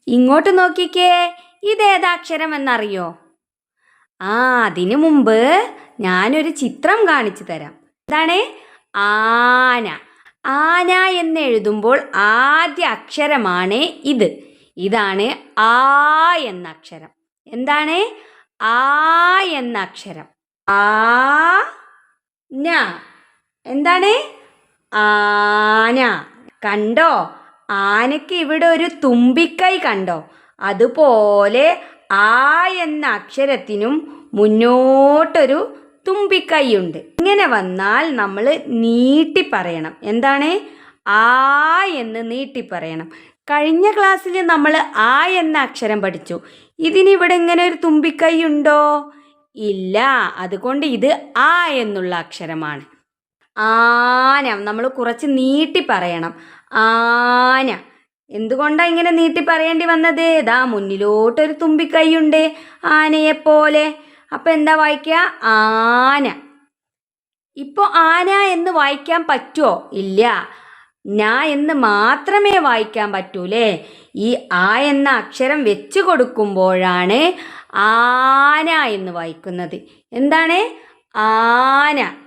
ഇങ്ങോട്ട് നോക്കിക്കേ, ഇതേതാക്ഷരം എന്നറിയോ? അതിനു മുമ്പ് ഞാനൊരു ചിത്രം കാണിച്ചു തരാം. എന്താണ്? ആന. ആന എന്നെഴുതുമ്പോൾ ആദ്യ അക്ഷരമാണ് ഇത്. ഇതാണ് ആ എന്ന അക്ഷരം. എന്താണ്? ആ എന്ന അക്ഷരം. ന. എന്താണ്? ആന. കണ്ടോ? ആനയ്ക്ക് ഇവിടെ ഒരു തുമ്പിക്കൈ കണ്ടോ? അതുപോലെ ആ എന്ന അക്ഷരത്തിനും മുന്നോട്ടൊരു തുമ്പിക്കൈയുണ്ട്. ഇങ്ങനെ വന്നാൽ നമ്മൾ നീട്ടി പറയണം. എന്താണ്? ആ എന്ന് നീട്ടി പറയണം. കഴിഞ്ഞ ക്ലാസ്സിൽ നമ്മൾ ആ എന്ന അക്ഷരം പഠിച്ചു. ഇതിനിവിടെ ഇങ്ങനെ ഒരു തുമ്പിക്കൈ ഉണ്ടോ? ഇല്ല. അതുകൊണ്ട് ഇത് ആ എന്നുള്ള അക്ഷരമാണ്. ആന. നമ്മൾ കുറച്ച് നീട്ടി പറയണം. ആന. എന്തുകൊണ്ടാണ് ഇങ്ങനെ നീട്ടി പറയേണ്ടി വന്നത്? മുന്നിലോട്ടൊരു തുമ്പിക്കൈയുണ്ട് ആനയെപ്പോലെ. അപ്പം എന്താ വായിക്കുക? ആന. ഇപ്പോൾ ആന എന്ന് വായിക്കാൻ പറ്റുമോ? ഇല്ല. ന എന്ന് മാത്രമേ വായിക്കാൻ പറ്റൂലേ. ഈ ആ എന്ന അക്ഷരം വെച്ച് കൊടുക്കുമ്പോഴാണ് ആന എന്ന് വായിക്കുന്നത്. എന്താണ്? ആന.